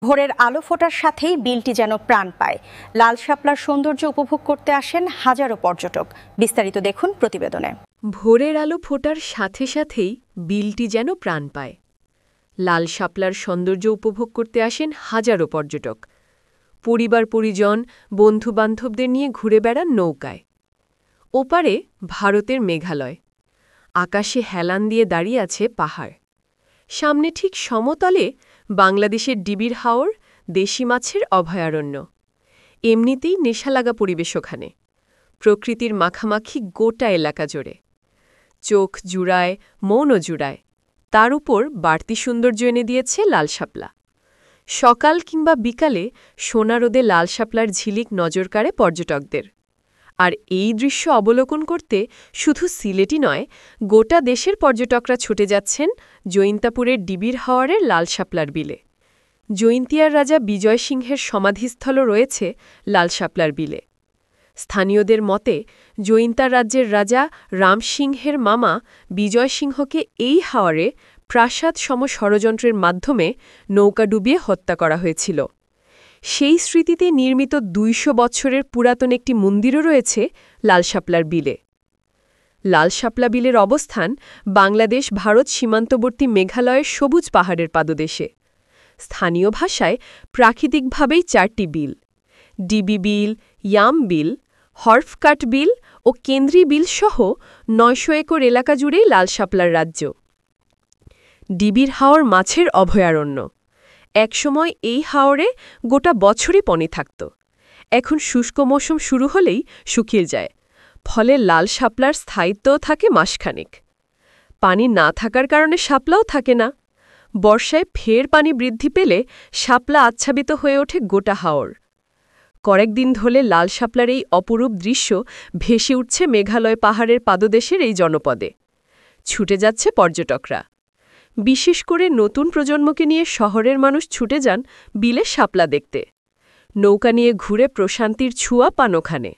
ভোরের আলো ফোটার সাথেই বিলটি যেন প্রাণ পায়। লাল শাপলার সৌন্দর্য উপভোগ করতে আসেন হাজারো পর্যটক। বিস্তারিত দেখুন প্রতিবেদনে। ভোরের আলো ফোটার সাথে সাথেই বিলটি যেন প্রাণ পায়। লাল শাপলার সৌন্দর্য উপভোগ করতে আসেন হাজারো পর্যটক। পরিবার পরিজন বন্ধুবান্ধবদের নিয়ে ঘুরে বেড়ান নৌকায়। ওপারে ভারতের মেঘালয়। আকাশে হেলান দিয়ে দাঁড়িয়ে আছে পাহাড়। সামনে ঠিক সমতলে বাংলাদেশের ডিবির হাওর, দেশি মাছের অভয়ারণ্য। এমনিতেই নেশালাগা পরিবেশ ওখানে। প্রকৃতির মাখামাখি গোটা এলাকা জুড়ে। চোখ জুড়ায়, মনও জুড়ায়। তার উপর বাড়তি সৌন্দর্য এনে দিয়েছে লাল শাপলা। সকাল কিংবা বিকালে সোনা রোদে লাল শাপলার ঝিলিক নজর কাড়ে পর্যটকদের। আর এই দৃশ্য অবলোকন করতে শুধু সিলেটই নয়, গোটা দেশের পর্যটকরা ছুটে যাচ্ছেন জৈন্তাপুরের ডিবির হাওরের লাল শাপলার বিলে। জৈন্তিয়ার রাজা বিজয় সিংহের সমাধিস্থলও রয়েছে লাল শাপলার বিলে। স্থানীয়দের মতে জৈন্তার রাজ্যের রাজা রাম সিংহের মামা বিজয় সিংহকে এই হাওরে প্রাসাদ সম ষড়যন্ত্রের মাধ্যমে নৌকা ডুবিয়ে হত্যা করা হয়েছিল। সেই স্মৃতিতে নির্মিত ২০০ বছরের পুরাতন একটি মন্দিরও রয়েছে লাল শাপলার বিলে। লাল শাপলা বিলের অবস্থান বাংলাদেশ ভারত সীমান্তবর্তী মেঘালয়ের সবুজ পাহাড়ের পাদদেশে। স্থানীয় ভাষায় প্রাকৃতিকভাবেই ৪টি বিল: ডিবি বিল, ইয়াম বিল, হর্ফকাট বিল ও কেন্দ্রী বিল সহ ৯০০ একর এলাকা জুড়েই লাল শাপলার রাজ্য। ডিবির হাওর মাছের অভয়ারণ্য। একসময় এই হাওরে গোটা বছরই পানি থাকত। এখন শুষ্ক মৌসুম শুরু হলেই শুকিয়ে যায়, ফলে লাল শাপলার স্থায়িত্বও থাকে মাসখানেক। পানি না থাকার কারণে শাপলাও থাকে না। বর্ষায় ফের পানি বৃদ্ধি পেলে শাপলা আচ্ছাদিত হয়ে ওঠে গোটা হাওর। কয়েকদিন ধরে লাল শাপলার এই অপরূপ দৃশ্য ভেসে উঠছে মেঘালয় পাহাড়ের পাদদেশের এই জনপদে। ছুটে যাচ্ছে পর্যটকরা। বিশেষ করে নতুন প্রজন্মকে নিয়ে শহরের মানুষ ছুটে যান বিলে শাপলা দেখতে। নৌকা নিয়ে ঘুরে প্রশান্তির ছোঁয়া পান ওখানে।